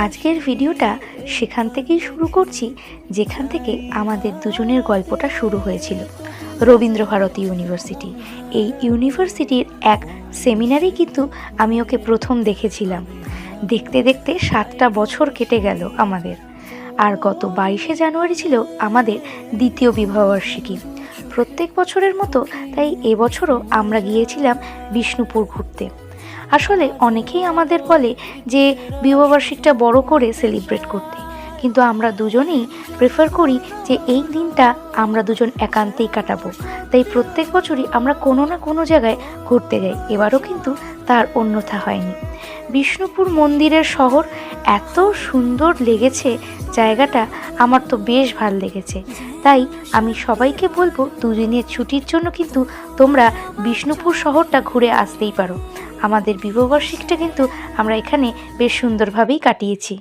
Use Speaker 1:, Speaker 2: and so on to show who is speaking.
Speaker 1: আজকের ভিডিওটা সেখান থেকেই শুরু করছি যেখান থেকে আমাদের দুজনের গল্পটা শুরু হয়েছিল। রবীন্দ্রভারতী ইউনিভার্সিটি, এই ইউনিভার্সিটির এক সেমিনারেই কিন্তু আমি ওকে প্রথম দেখেছিলাম। দেখতে দেখতে 7টা বছর কেটে গেল আমাদের। আর গত 22শে জানুয়ারি ছিল আমাদের দ্বিতীয় বিবাহবার্ষিকী। প্রত্যেক বছরের মতো তাই এবছরও আমরা গিয়েছিলাম বিষ্ণুপুর ঘুরতে। আসলে অনেকেই আমাদের বলে যে বিবাহবার্ষিকীটা বড় করে সেলিব্রেট করতে, কিন্তু আমরা দুজনেই প্রেফার করি যে এই দিনটা আমরা দুজন একান্তেই কাটাবো। তাই প্রত্যেক বছরই আমরা কোনো না কোনো জায়গায় ঘুরতে যাই। এবারও কিন্তু তার অন্যথা হয়নি। বিষ্ণুপুর মন্দিরের শহর এত সুন্দর লেগেছে, জায়গাটা আমার তো বেশ ভালো লেগেছে। তাই আমি সবাইকে বলবো দুদিনের ছুটির জন্য কিন্তু তোমরা বিষ্ণুপুর শহরটা ঘুরে আসতেই পারো। আমাদের বিবাহবার্ষিকীটা কিন্তু আমরা এখানে বেশ সুন্দরভাবেই কাটিয়েছি।